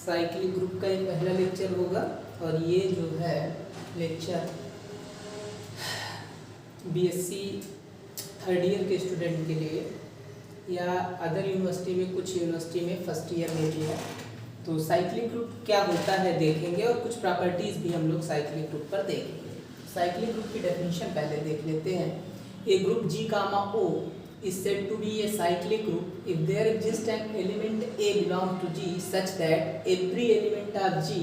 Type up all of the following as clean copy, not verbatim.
Cyclic group का ये पहला लेक्चर होगा और ये जो है लेक्चर बीएससी थर्ड ईयर के स्टूडेंट के लिए या अदर यूनिवर्सिटी में, कुछ यूनिवर्सिटी में फर्स्ट ईयर में भी है। तो साइक्लिक ग्रुप क्या होता है देखेंगे और कुछ प्रॉपर्टीज़ भी हम लोग साइक्लिक ग्रुप पर देखेंगे। साइक्लिक ग्रुप की डेफिनेशन पहले देख लेते हैं। ए group G, O is said to be a cyclic group if there exists an element A belongs to G such that every element of G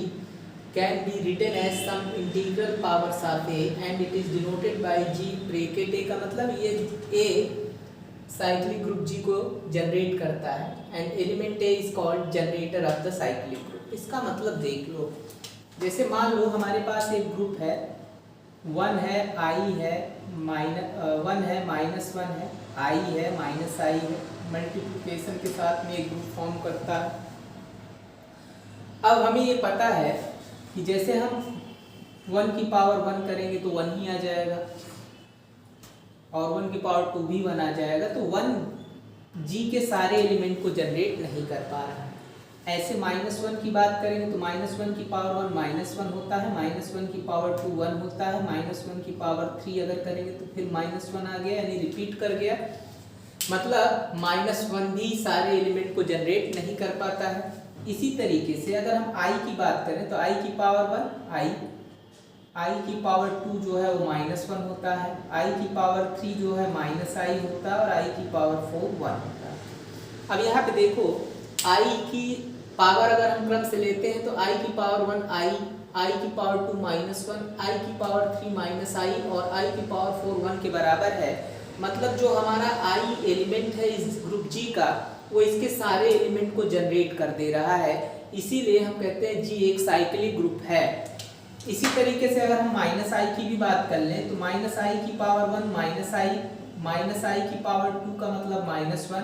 can be written as some integral powers of A and it is denoted by G bracket A का मतलब ये A cyclic group G को generate करता है and element A is called generator off the cyclic group. इसका मतलब देख लो, जैसे मान लो हमारे पास एक ग्रुप है, 1 है, I है, -1 है, -1 है, I है, -I है, मल्टीप्लिकेशन के साथ में एक ग्रुप फॉर्म करता है। अब हमें ये पता है कि जैसे हम 1 की पावर 1 करेंगे तो 1 ही आ जाएगा और 1 की पावर 2 भी 1 आ जाएगा, तो 1 G के सारे एलिमेंट को जनरेट नहीं कर पा रहा है। ऐसे -1 की बात करेंगे तो -1 की पावर 1 -1 होता है, -1 की पावर 2 1 होता है, -1 की पावर 3 अगर करेंगे तो फिर -1 आ गया, यानी रिपीट कर गया। मतलब -1 भी सारे एलिमेंट को जनरेट नहीं कर पाता है। इसी तरीके से अगर हम I की बात करें तो I की पावर 1 I की पावर 2 जो है वो -1 होता है, I की पावर 3 जो है -I होता है और I की पावर 4 1 होता है। अब यहाँ पे देखो, I की पावर अगर हम क्रम से लेते हैं तो I की पावर 1 I की पावर 2 -1, I की पावर 3 -I और I की पावर 4 1 के बराबर है। मतलब जो हमारा I एलिमेंट है इस ग्रुप G का, वो इसके सारे एलिमेंट को जनरेट कर दे रहा है, इसीलिए हम कहते हैं G एक साइक्लिक ग्रुप है। इसी तरीके से अगर हम -I की भी बात कर लें तो -I की पावर 1 -I की पावर 2 का मतलब -1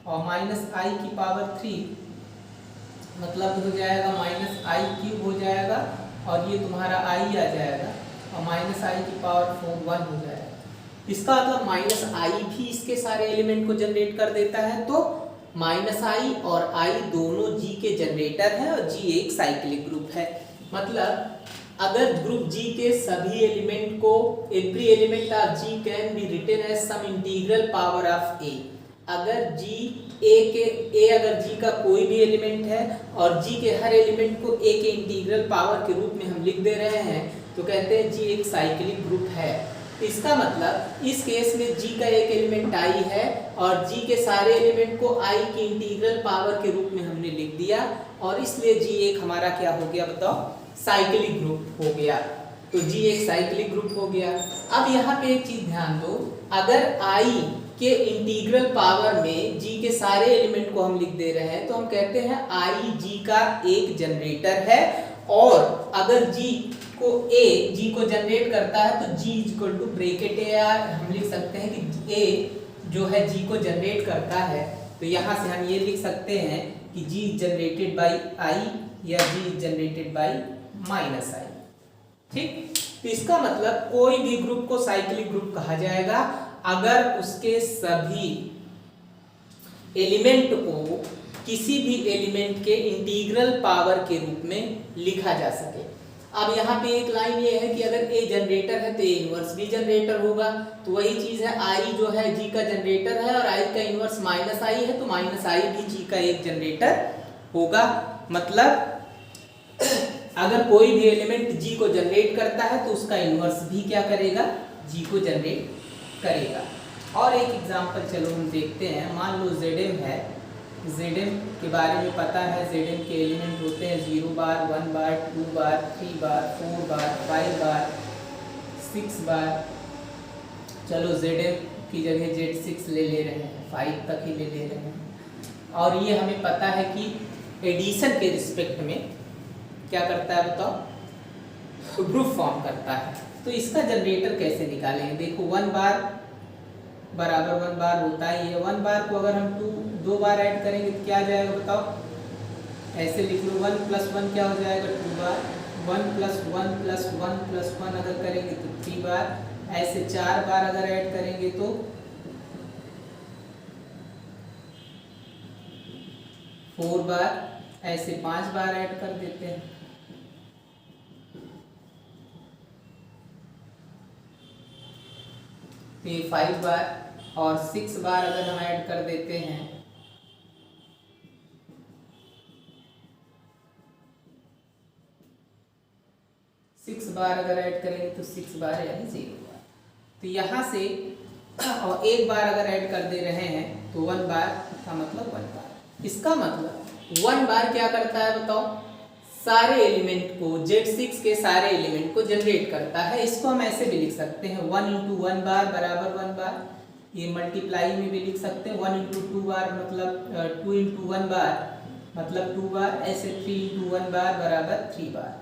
और -I की पावर 3 मतलब हो जाएगा -I³ हो जाएगा और ये तुम्हारा I आ जाएगा और -I की पावर 4 1 हो जाएगा। इसका मतलब -I भी इसके सारे एलिमेंट को जनरेट कर देता है, तो -I और I दोनों G के जनरेटर हैं और G एक साइक्लिक ग्रुप है। मतलब अगर ग्रुप G के सभी एलिमेंट को every element of G can be written as some integral power of A, अगर अगर G का कोई भी एलिमेंट है और G के हर एलिमेंट को A के इंटीग्रल पावर के रूप में हम लिख दे रहे हैं तो कहते हैं G एक साइक्लिक ग्रुप है। इसका मतलब इस केस में G का एक एलिमेंट I है और G के सारे एलिमेंट को I की इंटीग्रल पावर के रूप में हमने लिख दिया और इसलिए G एक हमारा क्या हो गया बताओ, साइक्लिक ग्रुप हो गया। तो G एक साइक्लिक ग्रुप हो गया। अब यहाँ पे एक चीज ध्यान दो, अगर I के इंटीग्रल पावर में G के सारे एलिमेंट को हम लिख दे रहे हैं तो हम कहते हैं I G का एक जनरेटर है, और अगर G को जनरेट करता है तो G equal to bracket A, हम लिख सकते हैं कि A जो है G को जनरेट करता है, तो यहाँ से हम ये लिख सकते हैं कि G जनरेटेड बाई I या G जनरेटेड बाई -I। ठीक, तो इसका मतलब कोई भी ग्रुप को साइक्लिक ग्रुप कहा जाएगा अगर उसके सभी एलिमेंट को किसी भी एलिमेंट के इंटीग्रल पावर के रूप में लिखा जा सके। अब यहाँ पे एक लाइन ये है कि अगर A जनरेटर है तो A इनवर्स भी जनरेटर होगा, तो वही चीज है I जो है G का जनरेटर है और I का इनवर्स -I है, तो -I भी G का एक जनरेटर होगा। मतलब अगर कोई भी एलिमेंट G को जनरेट करता है तो उसका इनवर्स भी क्या करेगा, G को जनरेट करेगा। और एक एग्जांपल चलो हम देखते हैं। मान लो Zm है, Zm के बारे में पता है, Zm के एलिमेंट होते हैं 0 बार, 1 बार, 2 बार, 3 बार, 4 बार, 5 बार, 6 बार। चलो Zm की जगह Z6 ले रहे हैं, 5 तक ही ले रहे हैं। और ये हमें पता है कि एडिशन के रिस्पेक्ट में क्या करता है बताओ, ग्रुप फॉर्म करता है। तो इसका जनरेटर कैसे निकालेंगे, देखो 1 बार बराबर 1 बार होता है, ये 1 बार को अगर हम 2 बार ऐड करेंगे तो क्या आ जाएगा बताओ, ऐसे लिख लो 1 + 1 क्या हो जाएगा 2 बार, 1 + 1 + 1 + 1 अगर करेंगे तो 3 बार, ऐसे 4 बार अगर ऐड करेंगे तो 4 बार, ऐसे 5 बार ऐड कर देते हैं। ये 5 बार और 6 बार अगर हम ऐड कर देते हैं, बार अगर ऐड करेंगे तो 6 बार यानी 0 बार। तो यहाँ से और 1 बार अगर ऐड कर दे रहे हैं तो 1 बार का मतलब 1 बार। इसका मतलब 1 बार क्या करता है बताओ, सारे एलिमेंट को, Z6 के सारे एलिमेंट को जनरेट करता है। इसको हम ऐसे भी लिख सकते हैं 1 × 1 बार बराबर 1 बार। ये मल्टीप्लाई में भी लिख सकते हैं 1 × 2 बार मतलब 2 × 1 बार मतलब 2 बार। ऐसे 3 × 1 बार बराबर 3 बार।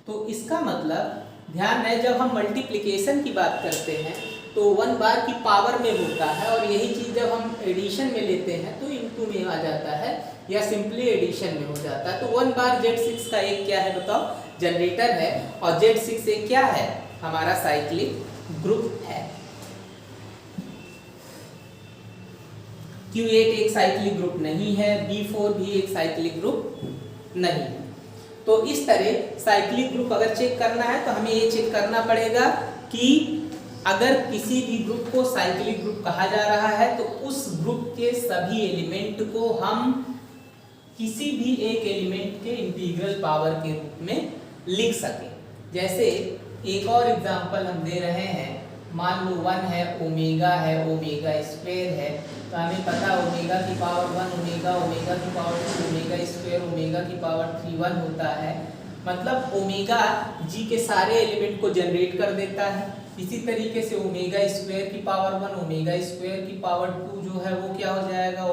तो इसका मतलब ध्यान है, जब हम मल्टीप्लिकेशन की बात करते हैं तो 1 बार की पावर में होता है, और यही चीज़ जब हम एडिशन में लेते हैं तो इनटू में आ जाता है या सिंपली एडिशन में हो जाता है। तो 1 बार Z6 का एक क्या है बताओ, जनरेटर है, और Z6 एक क्या है, हमारा साइक्लिक ग्रुप है। Q8 एक साइक्लिक ग्रुप नहीं है, B4 भी एक साइक्लिक ग्रुप नहीं है। तो इस तरह साइक्लिक ग्रुप अगर चेक करना है तो हमें ये चेक करना पड़ेगा कि अगर किसी भी ग्रुप को साइक्लिक ग्रुप कहा जा रहा है तो उस ग्रुप के सभी एलिमेंट को हम किसी भी एक एलिमेंट के इंटीग्रल पावर के रूप में लिख सकें। जैसे एक और एग्जांपल हम दे रहे हैं, मान लो 1 है, ओमेगा है, ओमेगा स्क्वायर है, तो हमें पता ओमेगा की पावर 1 ओमेगा, ओमेगा की पावर 2 ओमेगा स्क्वायर, ओमेगा की पावर 3 1 होता है। मतलब ओमेगा जी के सारे एलिमेंट को जनरेट कर देता है। इसी तरीके से ओमेगा स्क्वायर की पावर 1 ओमेगा स्क्वायर की पावर 2 जो है वो क्या हो जाएगा,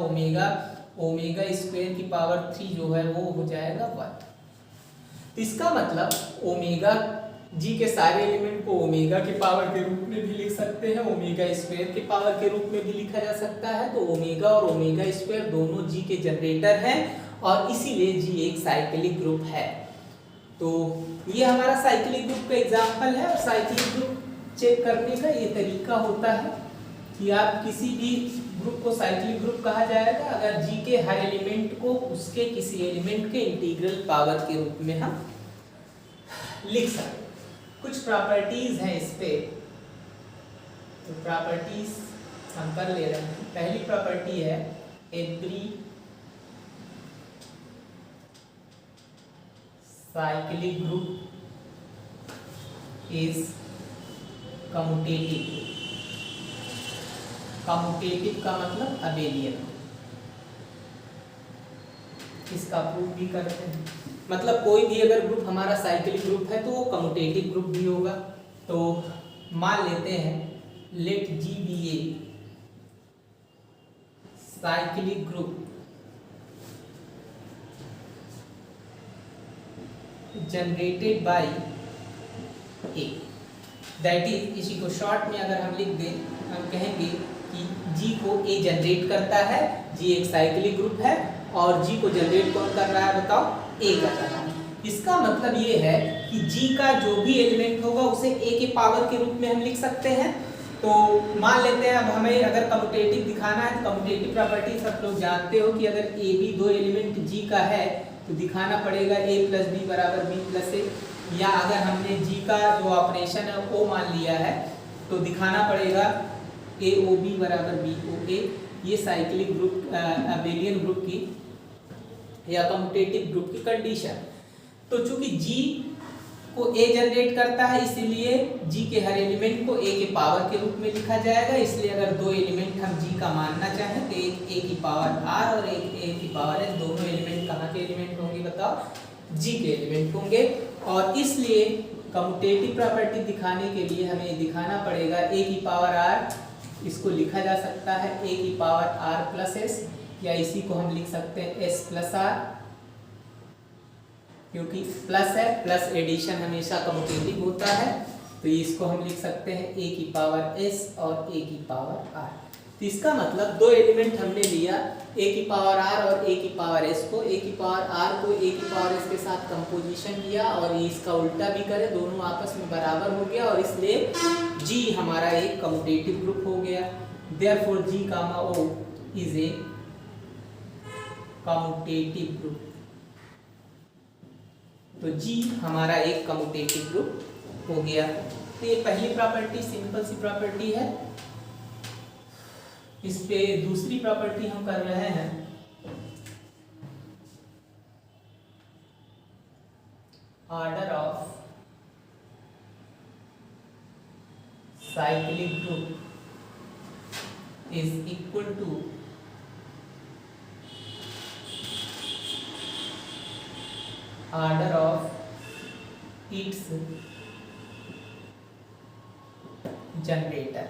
ओमेगा स्क्वायर की पावर 3 जो है वो हो जाएगा 1। तो इसका मतलब ओमेगा जी के सारे एलिमेंट को ओमेगा के पावर के रूप में भी लिख सकते हैं, ओमेगा स्क्वायर के पावर के रूप में भी लिखा जा सकता है। तो ओमेगा और ओमेगा स्क्वायर दोनों जी के जनरेटर हैं और इसीलिए जी एक साइक्लिक ग्रुप है। तो ये हमारा साइक्लिक ग्रुप का एग्जांपल है। और साइक्लिक ग्रुप चेक करने का ये तरीका होता है कि आप किसी भी ग्रुप को साइक्लिक ग्रुप कहा जाएगा अगर जी के हर एलिमेंट को उसके किसी एलिमेंट के इंटीग्रल पावर के रूप में हम लिख सकते। कुछ प्रॉपर्टीज हैं इस पे, तो प्रॉपर्टीज हम कर ले रहे हैं। पहली प्रॉपर्टी है every cyclic group is commutative. Commutative का मतलब अबेलियन। इसका प्रूफ भी करते हैं। मतलब कोई भी अगर ग्रुप हमारा साइक्लिक ग्रुप है तो वो कम्यूटेटिव ग्रुप भी होगा। तो मान लेते हैं let G be a cyclic group generated by A. That is, इसी को शॉर्ट में अगर हम लिख दें, हम कहेंगे कि जी को ए जनरेट करता है। जी एक साइक्लिक ग्रुप है और जी को जनरेट कौन कर रहा है बताओ, ए कर रहा है। इसका मतलब ये है कि जी का जो भी एलिमेंट होगा उसे ए के पावर के रूप में हम लिख सकते हैं। तो मान लेते हैं अब हमें अगर कम्यूटेटिव दिखाना है तो कम्यूटेटिव प्रॉपर्टी सब लोग जानते हो कि अगर ए बी दो एलिमेंट जी का है तो दिखाना पड़ेगा a + b = b + a। या अगर हमने जी का जो ऑपरेशन है वो मान लिया है तो दिखाना पड़ेगा AOB = BOA। ये साइक्लिक ग्रुप अबेलियन ग्रुप की या कम्यूटेटिव ग्रुप की कंडीशन। तो चूंकि जी को ए जनरेट करता है इसीलिए जी के हर एलिमेंट को ए के पावर के रूप में लिखा जाएगा। इसलिए अगर दो एलिमेंट हम जी का मानना चाहें तो एक ए की पावर आर और एक ए की पावर एस, दोनों एलिमेंट कहाँ के एलिमेंट होंगे बताओ, जी के एलिमेंट होंगे। और इसलिए कम्यूटेटिव प्रॉपर्टी दिखाने के लिए हमें दिखाना पड़ेगा ए की पावर आर। इसको लिखा जा सकता है ए की पावर आर + एस, या इसी को हम लिख सकते हैं एस + आर, क्योंकि प्लस है, प्लस एडिशन हमेशा कम्यूटेटिव होता है। तो इसको हम लिख सकते हैं ए की पावर एस और ए की पावर आर। तो इसका मतलब दो एलिमेंट हमने लिया, ए की पावर आर और ए की पावर एस को। ए की पावर आर को ए की पावर एस के साथ कंपोजिशन किया और ये इसका उल्टा भी करे, दोनों आपस में बराबर हो गया और इसलिए जी हमारा एक कम्यूटेटिव ग्रुप हो गया। Therefore G gamma O is a commutative group. तो जी हमारा एक कम्यूटेटिव ग्रुप हो गया। तो ये पहली प्रॉपर्टी सिंपल सी प्रॉपर्टी है। इस पे दूसरी प्रॉपर्टी हम कर रहे हैं, order of cyclic group is equal to order of its generator.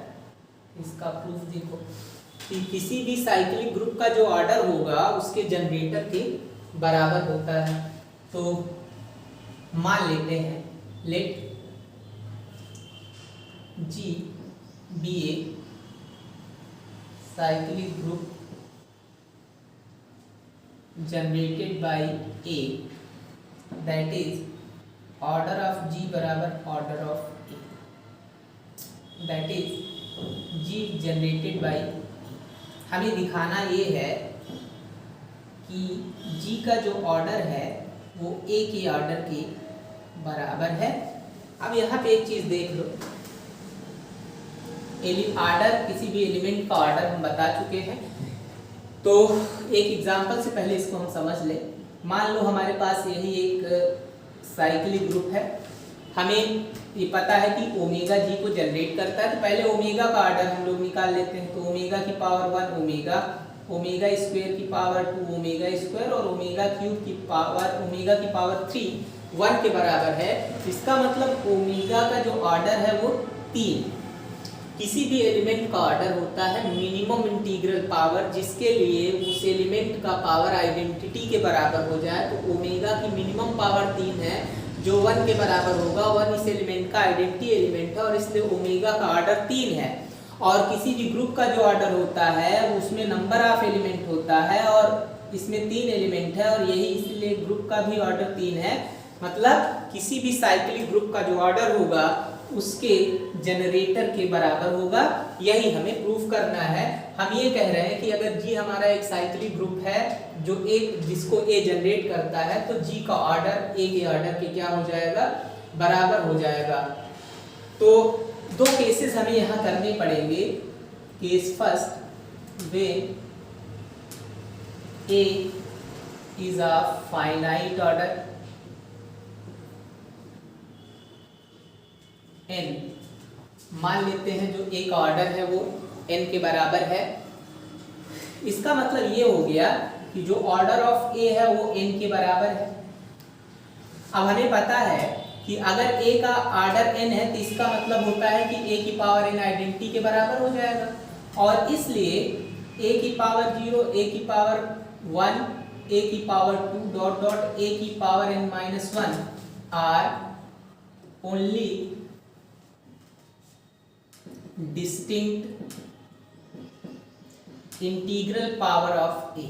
इसका प्रूफ देखो कि किसी भी साइक्लिक ग्रुप का जो ऑर्डर होगा उसके जनरेटर के बराबर होता है। तो मान लेते हैं let G be a cyclic group generated by A, that is order of G बराबर order of A, that is G generated by. हमें दिखाना ये है कि जी का जो ऑर्डर है वो ए के ऑर्डर के बराबर है। अब यहाँ पे एक चीज देख लो, ऑर्डर किसी भी एलिमेंट का ऑर्डर हम बता चुके हैं। तो एक एग्जांपल से पहले इसको हम समझ लें। मान लो हमारे पास यही एक साइक्लिक ग्रुप है, हमें ये पता है कि ओमेगा जी को जनरेट करता है। तो पहले ओमेगा का ऑर्डर हम लोग निकाल लेते हैं। तो ओमेगा की पावर 1 ओमेगा, ओमेगा स्क्वायर की पावर 2 ओमेगा स्क्वायर और ओमेगा क्यूब की पावर ओमेगा की पावर 3 1 के बराबर है। इसका मतलब ओमेगा का जो ऑर्डर है वो 3। किसी भी एलिमेंट का ऑर्डर होता है मिनिमम इंटीग्रल पावर, जिसके लिए उस एलिमेंट का पावर आइडेंटिटी के बराबर हो जाए। तो ओमेगा की मिनिमम पावर 3 है जो 1 के बराबर होगा। 1 इस एलिमेंट का आइडेंटिटी एलिमेंट है और इसलिए ओमेगा का ऑर्डर 3 है। और किसी भी ग्रुप का जो ऑर्डर होता है उसमें नंबर ऑफ एलिमेंट होता है और इसमें 3 एलिमेंट है और यही इसलिए ग्रुप का भी ऑर्डर 3 है। मतलब किसी भी साइक्लिक ग्रुप का जो ऑर्डर होगा उसके जनरेटर के बराबर होगा। यही हमें प्रूफ करना है। हम ये कह रहे हैं कि अगर जी हमारा एक साइक्लिक ग्रुप है जो एक जिसको ए जनरेट करता है तो जी का ऑर्डर ए के ऑर्डर के क्या हो जाएगा, बराबर हो जाएगा। तो दो केसेस हमें यहाँ करने पड़ेंगे। Case first, way A is a finite order, n मान लेते हैं जो एक ऑर्डर है वो n के बराबर है। इसका मतलब ये हो गया कि जो ऑर्डर ऑफ a है वो n के बराबर है। अब हमें पता है कि अगर a का ऑर्डर n है तो इसका मतलब होता है कि a की पावर n आइडेंटिटी के बराबर हो जाएगा। और इसलिए a की पावर 0, a की पावर 1, a की पावर 2 डॉट डॉट a की power n-1 are only distinct integral power of a।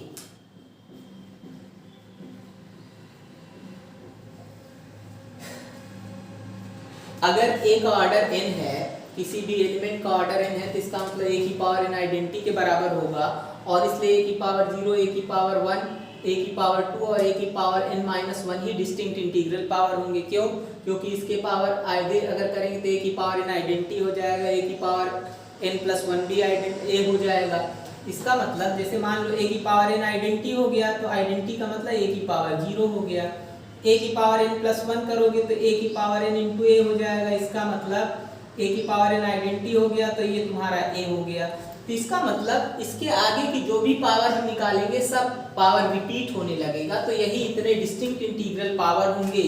अगर a का ऑर्डर n है, किसी भी एलिमेंट का ऑर्डर n है तो इसका मतलब a की पावर n आइडेंटिटी के बराबर होगा और इसलिए a की पावर 0, a की पावर 1, a की पावर 2 और a की पावर n-1 ही डिस्टिंक्ट इंटीग्रल पावर होंगे। क्यों? क्योंकि इसके पावर आगे अगर करेंगे तो a की पावर n आइडेंटिटी हो जाएगा, a की पावर n+1 भी a हो जाएगा। इसका मतलब जैसे मान लो a की पावर n आइडेंटिटी हो गया तो आइडेंटिटी का मतलब a की पावर 0 हो गया। a की पावर n+1 करोगे तो a की पावर n इंटू a हो जाएगा। इसका मतलब a की पावर n आइडेंटिटी हो गया तो ये तुम्हारा a हो गया। तो इसका मतलब इसके आगे की जो भी पावर हम निकालेंगे सब पावर रिपीट होने लगेगा। तो यही इतने डिस्टिंक्ट इंटीग्रल पावर होंगे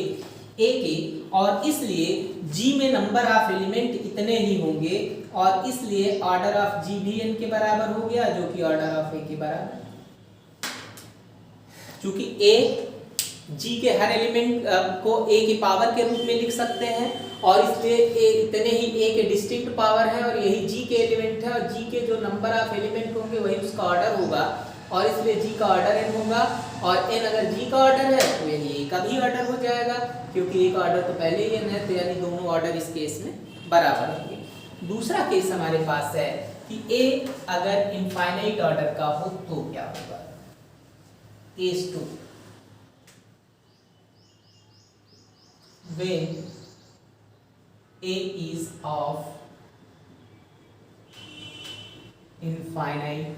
a के और इसलिए g में नंबर ऑफ एलिमेंट इतने ही होंगे और इसलिए ऑर्डर ऑफ g भी n के बराबर हो गया जो कि ऑर्डर ऑफ a के बराबर। चूंकि a g के हर एलिमेंट को a की पावर के रूप में लिख सकते हैं और इसलिए a इतने ही a के डिस्टिंक्ट पावर है और यही g के एलिमेंट है और g के जो नंबर ऑफ एलिमेंट होंगे वही उसका ऑर्डर होगा और इसलिए g का ऑर्डर n होगा और n अगर g का ऑर्डर है तो यानी a का भी ऑर्डर हो जाएगा क्योंकि a का ऑर्डर तो पहले ही n है। तो यानी दोनों ऑर्डर इस केस में बराबर होंगे। दूसरा केस हमारे पास है कि a अगर इनफाइनाइट ऑर्डर का हो तो क्या होगा। Case 2, when A is of infinite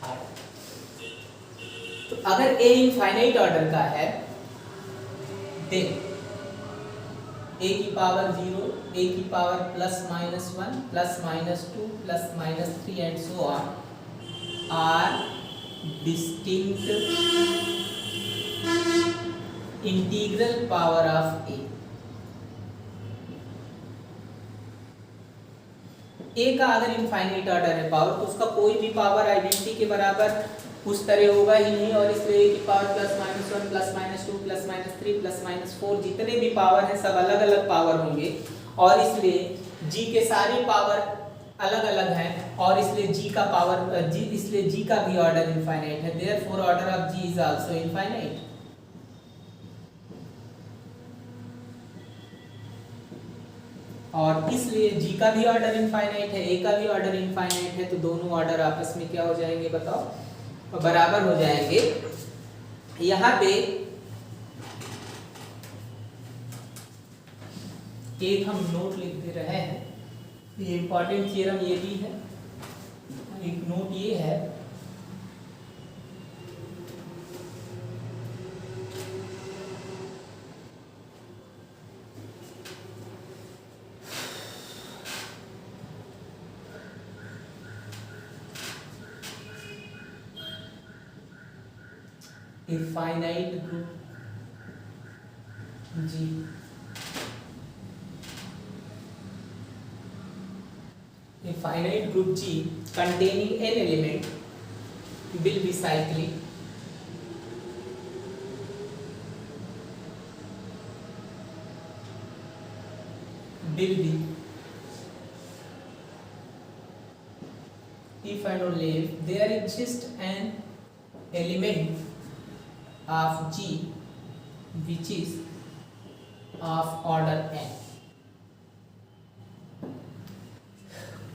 order। तो अगर A इनफाइनाइट ऑर्डर का है देन A की पावर 0, A की power +-1, +-2, +-3 and so on are distinct integral power of A का अगर इनफाइनाइट ऑर्डर है पावर तो उसका कोई भी पावर आइडेंटिटी के बराबर उस तरह होगा ही नहीं, और इसलिए ए की पावर +-1, +-2, +-3, +-4 जितने भी पावर हैं सब अलग अलग पावर होंगे, और इसलिए जी के सारे पावर अलग अलग हैं, और इसलिए जी का पावर इसलिए जी का भी ऑर्डर इनफाइनाइट है। Therefore order of G is also infinite. और इसलिए जी का भी ऑर्डर इनफाइनाइट है, ए का भी ऑर्डर इनफाइनाइट है, तो दोनों ऑर्डर आपस में क्या हो जाएंगे बताओ, बराबर हो जाएंगे। यहाँ पे एक हम नोट लिख दे रहे हैं, ये इंपॉर्टेंट थ्योरम ये भी है, एक नोट ये है a finite group G a finite group G containing n element will be cyclic if and only if there exists an element of G which is of order n।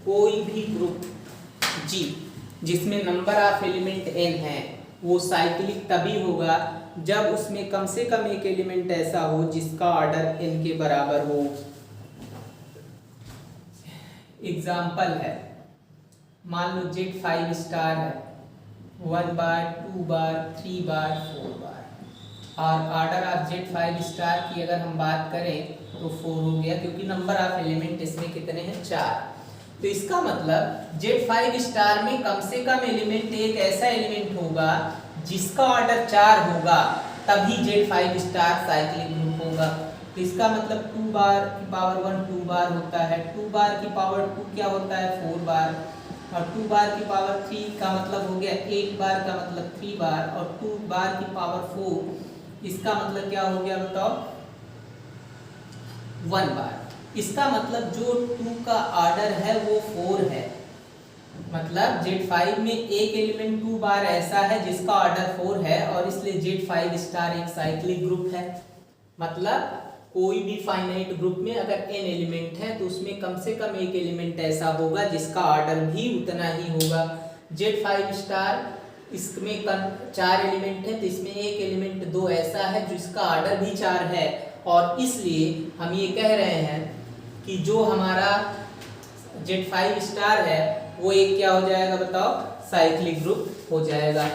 कोई भी group G जिसमें number of element n है वो cyclic तभी होगा जब उसमें कम से कम एक एलिमेंट ऐसा हो जिसका ऑर्डर n के बराबर हो। एग्जाम्पल है, मान लो Z5 स्टार है 1 बार 2 बार 3 बार 4 बार, और ऑर्डर ऑफ Z5 स्टार की अगर हम बात करें तो 4 हो गया, क्योंकि नंबर ऑफ एलिमेंट इसमें कितने हैं 4। तो इसका मतलब Z5 स्टार में कम से कम एलिमेंट एक ऐसा एलिमेंट होगा जिसका ऑर्डर 4 होगा, तभी Z5 स्टार साइक्लिक ग्रुप होगा। तो इसका मतलब 2 बार की पावर 1 2 बार होता है, 2 बार की पावर 2 क्या होता है 4 बार, और 2 बार की पावर 3 का मतलब हो गया 8 बार का मतलब 3 बार, और 2 बार की पावर 4 इसका मतलब क्या हो गया बताओ 1 बार। इसका मतलब जो 2 का ऑर्डर है वो 4 है, मतलब Z5 में एक एलिमेंट 2 बार ऐसा है जिसका ऑर्डर 4 है, और इसलिए Z5 स्टार एक साइक्लिक ग्रुप है। मतलब कोई भी फाइनाइट ग्रुप में अगर n एलिमेंट है तो उसमें कम से कम एक एलिमेंट ऐसा होगा जिसका ऑर्डर भी उतना ही होगा। Z5 स्टार इसमें 4 एलिमेंट है तो इसमें एक एलिमेंट 2 ऐसा है जिसका ऑर्डर भी 4 है, और इसलिए हम ये कह रहे हैं कि जो हमारा Z5 स्टार है वो एक क्या हो जाएगा बताओ साइक्लिक ग्रुप हो जाएगा।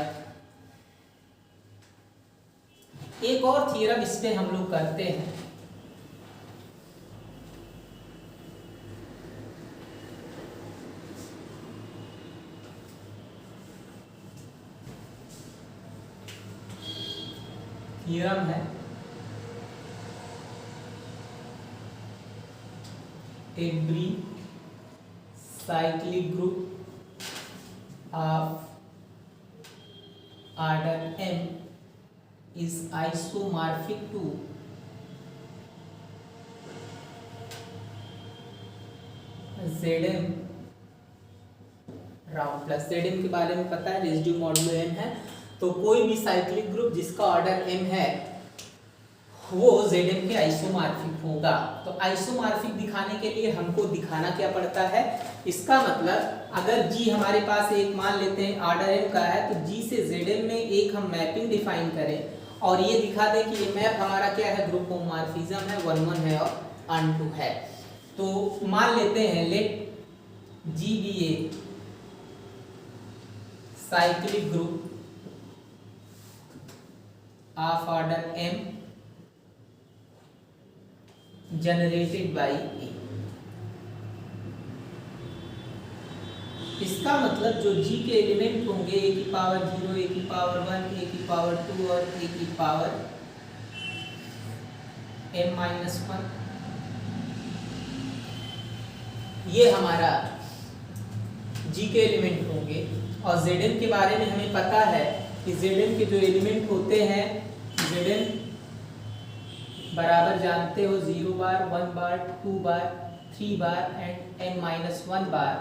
एक और थ्योरम इस पे हम लोग करते हैं, थ्योरम है every cyclic group of order m is isomorphic to Zm round plus Zm के बारे में पता है, रेसिड्यू मॉडुलो m है। तो कोई भी साइक्लिक ग्रुप जिसका ऑर्डर m है वो Zm के आइसोमॉर्फिक होगा। तो आइसोमॉर्फिक दिखाने के लिए हमको दिखाना क्या पड़ता है, इसका मतलब अगर G हमारे पास एक मान लेते हैं ऑर्डर m का है, तो G से Zm में एक हम मैपिंग डिफाइन करें और ये दिखा दें कि ये मैप हमारा क्या है, ग्रुप होमोमॉर्फिज्म है, 1 1 है और ऑन 2 है। तो मान लेते हैं let G be a cyclic group of order m generated by A. इसका मतलब जो G के एलिमेंट होंगे a की पावर 0, a की पावर 1, a की पावर 2 और a की पावर m-1, ये हमारा G के एलिमेंट होंगे। और Zn के बारे में हमें पता है कि Zn के जो एलिमेंट होते हैं, Zn बराबर जानते हो 0 बार, 1 बार, 2 बार, 3 बार एंड m-1 बार,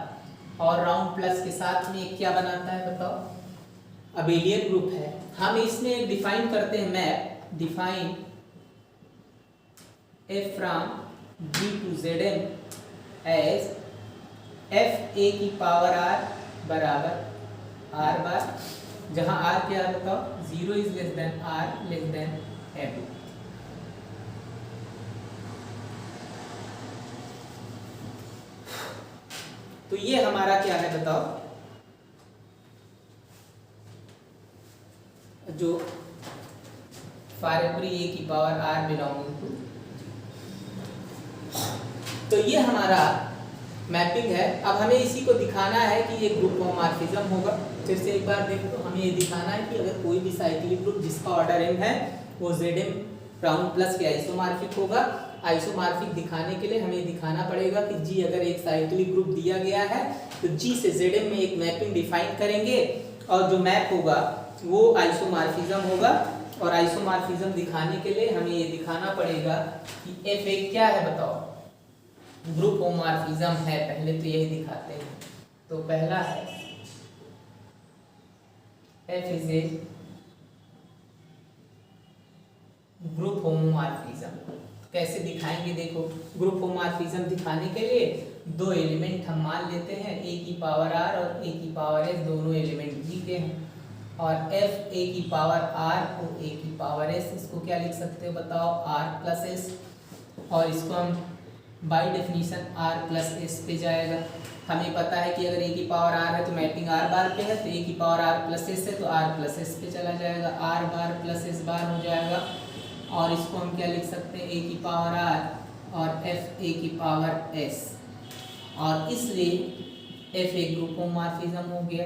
और राउंड प्लस के साथ में एक क्या बनाता है बताओ, अबेलियन ग्रुप है। हम इसमें डिफाइन करते हैं map, define f from G to Zn as f a की पावर r बराबर r बार, जहां r क्या है बताओ, 0 is less than r less than m। तो ये हमारा क्या है बताओ, जो फॉर एवरी a की पावर r बिलोंगिंग टू, तो ये हमारा मैपिंग है। अब हमें इसी को दिखाना है कि ये ग्रुप होमोमॉर्फिज्म होगा। फिर से एक बार देखो, तो हमें ये दिखाना है कि अगर कोई भी साइक्लिक ग्रुप जिसका ऑर्डर m है वो Zm राउंड प्लस के आइसोमॉर्फिक होगा। आइसोमॉर्फिक दिखाने के लिए हमें दिखाना पड़ेगा कि G अगर एक साइक्लिक ग्रुप दिया गया है तो G से Zm में एक मैपिंग डिफाइन करेंगे, और जो मैप होगा वो आइसोमॉर्फिज्म होगा। और आइसोमॉर्फिज्म दिखाने के लिए हमें ये दिखाना पड़ेगा कि f एक क्या है बताओ, ग्रुप होमोमॉर्फिज्म है। पहले तो यही दिखाते हैं। तो पहला है f is a group homomorphism. कैसे दिखाएंगे देखो, ग्रुप होमोमॉर्फिज्म दिखाने के लिए दो एलिमेंट हम मान लेते हैं, a की पावर r और a की पावर s, दोनों एलिमेंट G के हैं। और f a की पावर r और a की पावर s, इसको क्या लिख सकते हो बताओ, r प्लस s, और इसको हम bye definition r plus s पे जाएगा। हमें पता है कि अगर a की पावर r है तो मैपिंग r बार पे है, तो a की पावर r प्लस s है तो r प्लस s पे चला जाएगा, r बार प्लस s बार हो जाएगा। और इसको हम क्या लिख सकते हैं, a की पावर r और f a की पावर s, और इसलिए f एक ग्रुप होमोमॉर्फिज्म हो गया।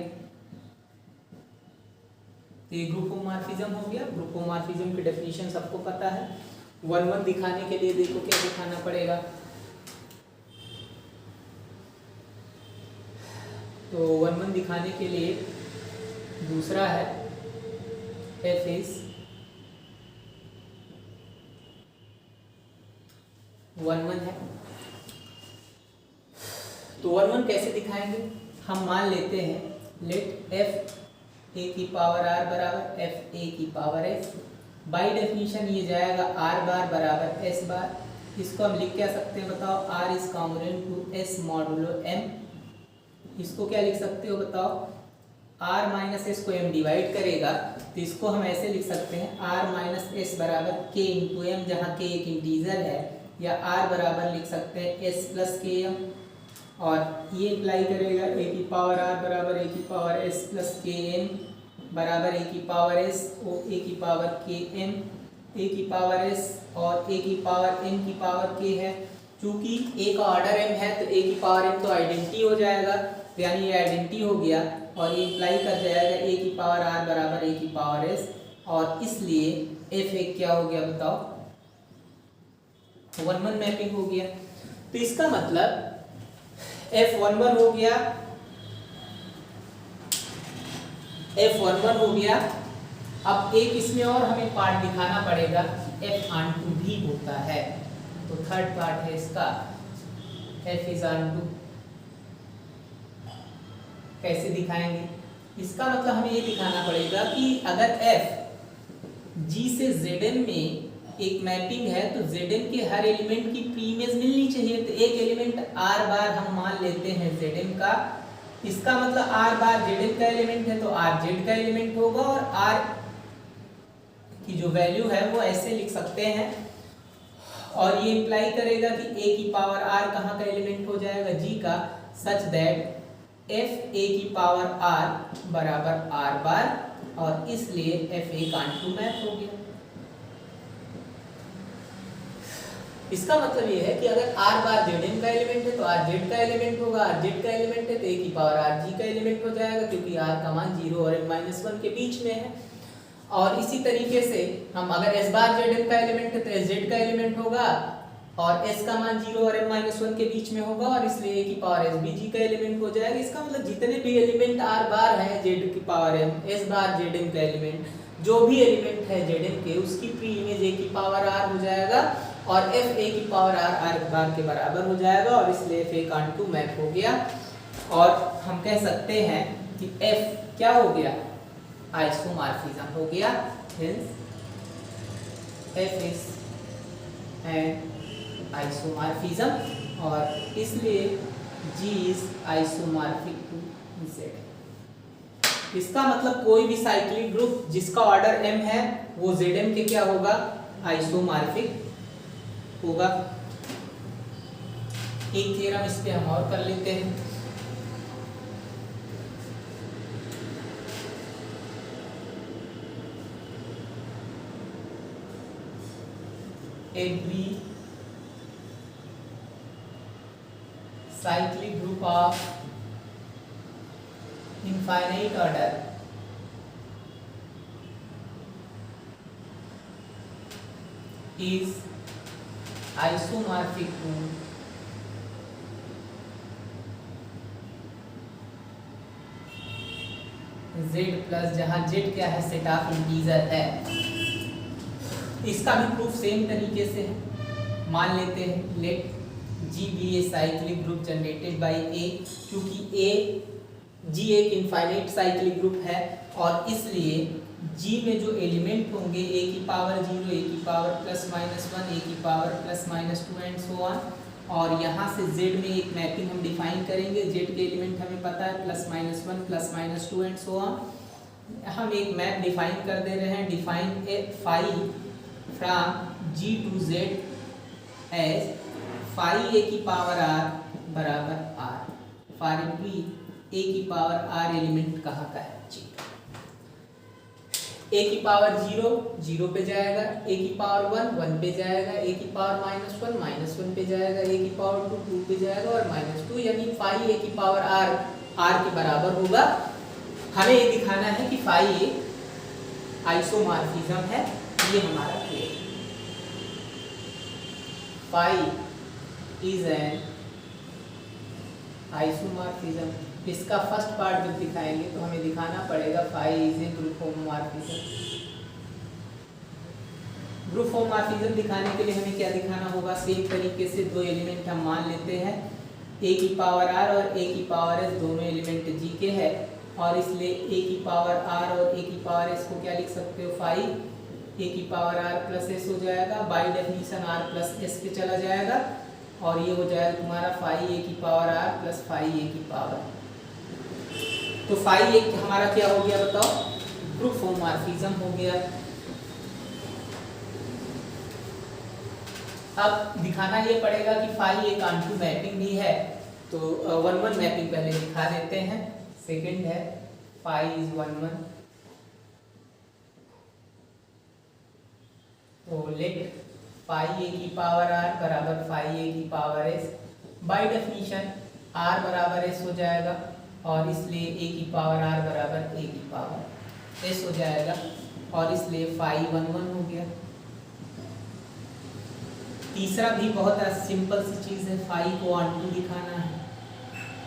तो ये ग्रुप होमोमॉर्फिज्म हो गया। ग्रुप होमोमॉर्फिज्म की डेफिनेशन सबको पता है। 1 1 दिखाने के लिए देखो क्या दिखाना पड़ेगा, तो 1 1 दिखाने के लिए दूसरा है f इज 1 1 है। तो 1 1 कैसे दिखाएंगे, हम मान लेते हैं लेट f a की पावर r बराबर f a की पावर s। बाय डेफिनेशन ये जाएगा r बार बराबर s बार। इसको हम लिख क्या सकते हैं बताओ, r is component to s modulo m। इसको क्या लिख सकते हो बताओ, r माइनस s को m डिवाइड करेगा तो इसको हम ऐसे लिख सकते हैं r माइनस s बराबर k इंटू m, जहाँ k एक इंटीजर है, या r बराबर लिख सकते हैं s प्लस के एम। और ये अप्लाई करेगा a की पावर r बराबर a की पावर s प्लस के एम बराबर a की पावर s और a की पावर के एम, a की पावर s और a की पावर m की पावर k है। चूंकि a का ऑर्डर m है तो a की पावर m तो आइडेंटिटी हो जाएगा, तो यानी ये आइडेंटिटी हो गया, और ये अप्लाई कर जाएगा a की पावर r बराबर a की पावर s, और इसलिए f एक क्या हो गया बताओ, 1 1 मैपिंग हो गया। तो इसका मतलब f 1 1 हो गया, f11 हो गया। अब एक इसमें और हमें पार्ट दिखाना पड़ेगा, f ऑन टू भी होता है। तो थर्ड पार्ट है इसका, f इज ऑन टू। कैसे दिखाएंगे, इसका मतलब हमें ये दिखाना पड़ेगा कि अगर f G से Zn में एक मैपिंग है तो Zn के हर एलिमेंट की प्री इमेज मिलनी चाहिए। तो एक एलिमेंट r बार हम मान लेते हैं Zn का, इसका मतलब r बार Zn का एलिमेंट है तो r Z का एलिमेंट होगा, और r की जो वैल्यू है वो ऐसे लिख सकते हैं, और ये इम्प्लाई करेगा कि a की पावर r कहाँ का एलिमेंट हो जाएगा, g का, सच दैट f a की पावर r बराबर r बार, और इसलिए f a कांटू मैप हो गया। इसका मतलब ये है कि अगर r बार zm का एलिमेंट है तो r z का एलिमेंट होगा, r z का एलिमेंट है तो a की पावर r g का एलिमेंट हो जाएगा, क्योंकि r का मान 0 और m-1 के बीच में है। और इसी तरीके से हम अगर s बार zm का एलिमेंट है तो s z का एलिमेंट होगा, और s का मान 0 और m-1 के बीच में होगा, और इसलिए a की पावर s भी g का एलिमेंट हो जाएगा। इसका मतलब जितने भी एलिमेंट r बार है z की पावर m, s बार zm का एलिमेंट, जो भी एलिमेंट है zm के, उसकी प्री इमेज a की पावर r हो जाएगा, और f a की पावर r बार के बराबर हो जाएगा, और इसलिए f a कांटू मैप हो गया। और हम कह सकते हैं कि f क्या हो गया, आइसोमॉर्फिज्म हो गया। Hence f is an isomorphism, और इसलिए g is isomorphic to z। इसका मतलब कोई भी साइक्लिक ग्रुप जिसका ऑर्डर m है वो zm के क्या होगा, आइसोमॉर्फिक होगा। एक थ्योरम इस पे हम और कर लेते हैं। Every cyclic group of infinite order is isomorphic to z plus, जहाँ z क्या है, सेट ऑफ इंटीजर है। इसका भी प्रूफ सेम तरीके से है। मान लेते हैं let G be a cyclic group generated by A, क्योंकि G एक इनफाइनाइट साइक्लिक ग्रुप है, और इसलिए G में जो एलिमेंट होंगे a की पावर 0, a की पावर +-1, a की पावर +-2 एंड सो ऑन। और यहाँ से Z में एक मैपिंग हम डिफाइन करेंगे। Z के एलिमेंट हमें पता है +-1, +-2 एंड सो ऑन। हम एक मैप डिफाइन कर दे रहे हैं, define a phi from G to Z as phi a की पावर r बराबर r फॉर एवरी a की पावर r एलिमेंट कहाँ का है, G। a की पावर 0 0 पे जाएगा, a की पावर 1 1 पे जाएगा, a की पावर -1 -1 पे जाएगा, a की पावर 2 2 पे जाएगा, और -2, यानी फाई a की पावर r के बराबर होगा। हमें ये दिखाना है कि फाई a आइसोमॉर्फिज्म है, ये हमारा claim. Phi is an isomorphism. इसका फर्स्ट पार्ट जब दिखाएंगे तो हमें दिखाना पड़ेगा phi is a group homomorphism. Group homomorphism दिखाने के लिए हमें क्या दिखाना होगा, सेम तरीके से दो एलिमेंट हम मान लेते हैं, a की पावर r और a की पावर s, दोनों एलिमेंट G के है, और इसलिए a की पावर r और a की पावर s को क्या लिख सकते हो, फाई a की पावर r प्लस s हो जाएगा, by definition r plus s पे चला जाएगा, और ये हो जाएगा तुम्हारा फाई a की power r plus phi a की पावर। तो फाई एक हमारा क्या हो गया बताओ, ग्रुप होमोमॉर्फिज्म हो गया। अब दिखाना ये पड़ेगा कि फाई एक ऑनटू मैपिंग भी है, तो 1-1 मैपिंग पहले दिखा देते हैं। सेकंड है फाई इज 1-1, तो लेट फाई ए की पावर r बराबर फाई ए की power s, bye definition r बराबर s हो जाएगा, और इसलिए a की पावर r बराबर a की पावर s हो जाएगा, और इसलिए फाई 1-1 हो गया। तीसरा भी बहुत सिंपल सी चीज़ है, फाई को ऑनटू दिखाना है।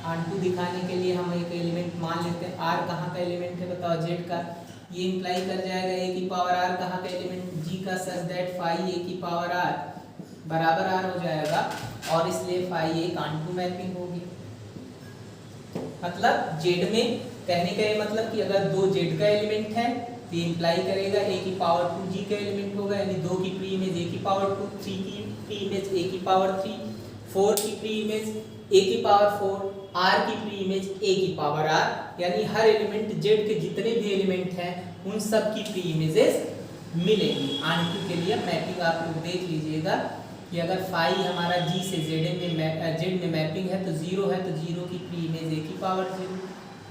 ऑनटू दिखाने के लिए हम एक एलिमेंट मान लेते हैं, r कहाँ का एलिमेंट है बताओ, z का। ये इम्प्लाई कर जाएगा a की पावर r कहाँ का एलिमेंट, G का, सच दैट फाई a की पावर r बराबर r हो जाएगा, और इसलिए फाई एक ऑनटू मैपिंग होगी। मतलब Z में कहने का ये मतलब कि अगर दो Z का एलिमेंट है तो ये इम्प्लाई करेगा a की पावर 2 G का एलिमेंट होगा, यानी 2 की प्री इमेज a की पावर 2, 3 की प्री इमेज a की पावर 3, 4 की प्री इमेज a की पावर 4, r की प्री इमेज a की पावर r, यानी हर एलिमेंट Z के जितने भी एलिमेंट हैं उन सब की प्री इमेजेस मिलेगी। ऑन टू के लिए मैपिंग आप लोग देख लीजिएगा कि अगर फाई हमारा जी से जेड में मैपिंग है तो 0 है, तो 0 की प्री इमेज ए की पावर 0,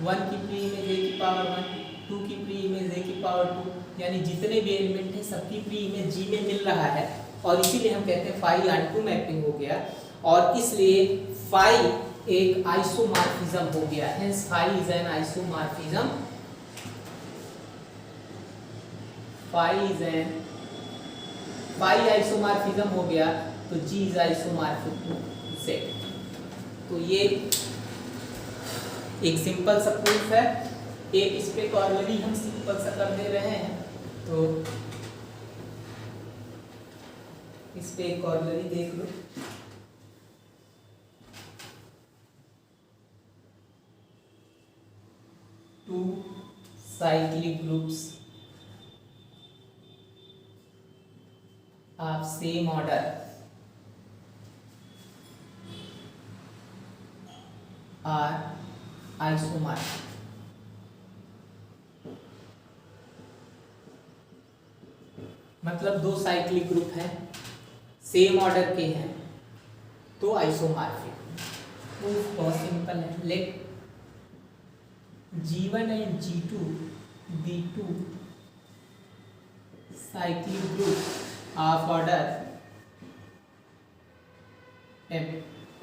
1 की प्री इमेज ए की पावर 1, 2 की प्री इमेज ए की पावर 2, यानी जितने भी एलिमेंट हैं सबकी प्री इमेज जी में मिल रहा है, और इसीलिए हम कहते हैं फाई ऑन टू मैपिंग हो गया, और इसलिए फाई एक आइसोमॉर्फिज्म हो गया। Hence phi is an isomorphism, phi isomorphism हो गया, तो G is isomorphic to Z. तो ये एक सिंपल सा प्रूफ है, एक इस पे कॉर्नरी हम सिंपल सा कर दे रहे हैं, तो इस पे एक कॉर्नरी देख लो। Two cyclic groups of same order are isomorphic। मतलब दो साइक्लिक ग्रुप हैं, सेम ऑर्डर के हैं, तो आइसोमॉर्फिक। प्रूफ बहुत सिंपल है। Let G1 and G2 be two cyclic group of order m।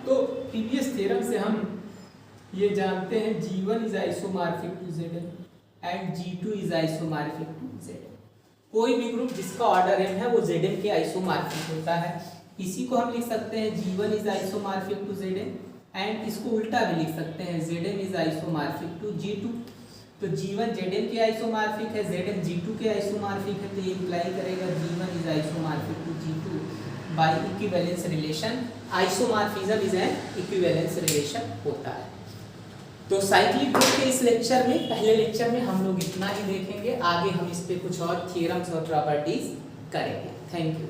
तो प्रीवियस थ्योरम से हम ये जानते हैं G1 is isomorphic to Zn and G2 is isomorphic to Zn। कोई भी ग्रुप जिसका ऑर्डर m है वो Zn के आइसोमॉर्फिक होता है। इसी को हम लिख सकते हैं G1 is isomorphic to Zn, and इसको उल्टा भी लिख सकते हैं Zn is isomorphic to G2। तो G1 Zn के आइसोमॉर्फिक है, Zn G2 के आइसोमॉर्फिक है, तो ये इंप्लाई करेगा G1 is isomorphic to G2 by equivalence relation. Isomorphism is an equivalence relation होता है। तो साइक्लिक ग्रुप के इस लेक्चर में, पहले लेक्चर में हम लोग इतना ही देखेंगे, आगे हम इस पे कुछ और थ्योरम्स और प्रॉपर्टीज करेंगे। Thank you.